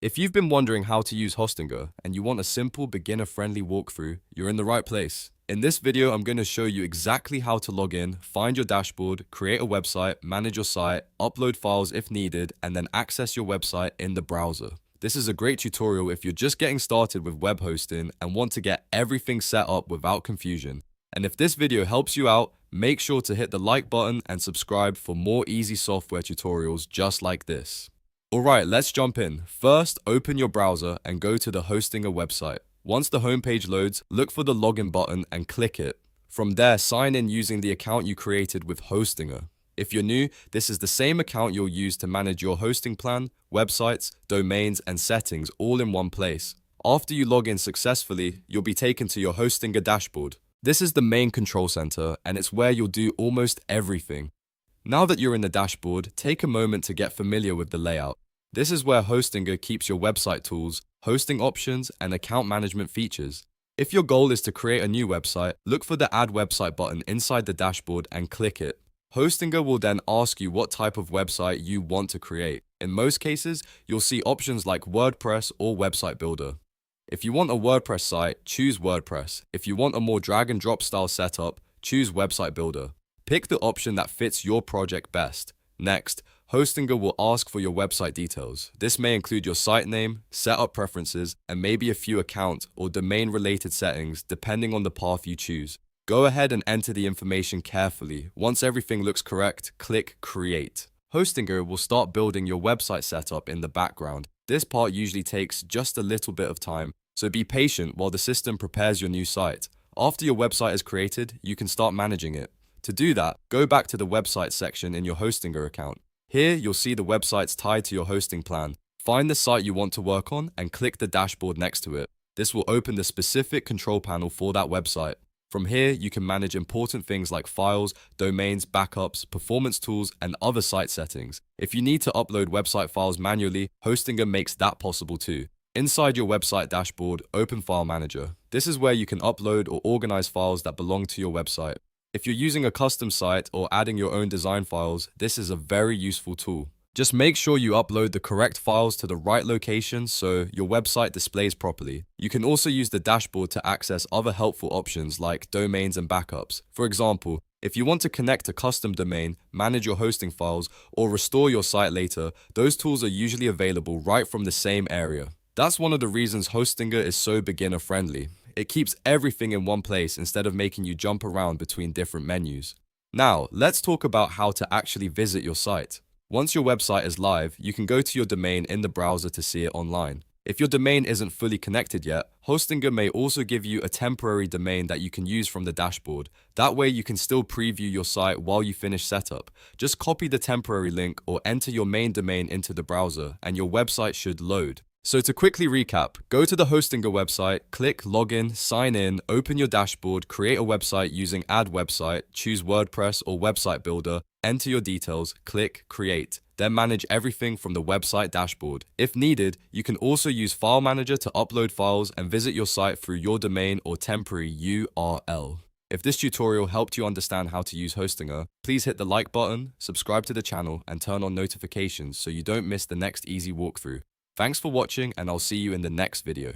If you've been wondering how to use Hostinger and you want a simple beginner-friendly walkthrough, you're in the right place. In this video, I'm going to show you exactly how to log in, find your dashboard, create a website, manage your site, upload files if needed, and then access your website in the browser. This is a great tutorial if you're just getting started with web hosting and want to get everything set up without confusion. And if this video helps you out, make sure to hit the like button and subscribe for more easy software tutorials just like this. Alright, let's jump in. First, open your browser and go to the Hostinger website. Once the homepage loads, look for the login button and click it. From there, sign in using the account you created with Hostinger. If you're new, this is the same account you'll use to manage your hosting plan, websites, domains, and settings all in one place. After you log in successfully, you'll be taken to your Hostinger dashboard. This is the main control center, and it's where you'll do almost everything. Now that you're in the dashboard, take a moment to get familiar with the layout. This is where Hostinger keeps your website tools, hosting options, and account management features. If your goal is to create a new website, look for the Add Website button inside the dashboard and click it. Hostinger will then ask you what type of website you want to create. In most cases, you'll see options like WordPress or Website Builder. If you want a WordPress site, choose WordPress. If you want a more drag and drop style setup, choose Website Builder. Pick the option that fits your project best. Next, Hostinger will ask for your website details. This may include your site name, setup preferences, and maybe a few account or domain-related settings depending on the path you choose. Go ahead and enter the information carefully. Once everything looks correct, click Create. Hostinger will start building your website setup in the background. This part usually takes just a little bit of time, so be patient while the system prepares your new site. After your website is created, you can start managing it. To do that, go back to the website section in your Hostinger account. Here, you'll see the websites tied to your hosting plan. Find the site you want to work on and click the dashboard next to it. This will open the specific control panel for that website. From here, you can manage important things like files, domains, backups, performance tools, and other site settings. If you need to upload website files manually, Hostinger makes that possible too. Inside your website dashboard, open File Manager. This is where you can upload or organize files that belong to your website. If you're using a custom site or adding your own design files, this is a very useful tool. Just make sure you upload the correct files to the right location so your website displays properly. You can also use the dashboard to access other helpful options like domains and backups. For example, if you want to connect a custom domain, manage your hosting files, or restore your site later, those tools are usually available right from the same area. That's one of the reasons Hostinger is so beginner-friendly. It keeps everything in one place instead of making you jump around between different menus. Now, let's talk about how to actually visit your site. Once your website is live, you can go to your domain in the browser to see it online. If your domain isn't fully connected yet, Hostinger may also give you a temporary domain that you can use from the dashboard. That way you can still preview your site while you finish setup. Just copy the temporary link or enter your main domain into the browser and your website should load. So to quickly recap, go to the Hostinger website, click Login, sign in, open your dashboard, create a website using Add Website, choose WordPress or Website Builder, enter your details, click Create. Then manage everything from the website dashboard. If needed, you can also use File Manager to upload files and visit your site through your domain or temporary URL. If this tutorial helped you understand how to use Hostinger, please hit the like button, subscribe to the channel, and turn on notifications so you don't miss the next easy walkthrough. Thanks for watching, and I'll see you in the next video.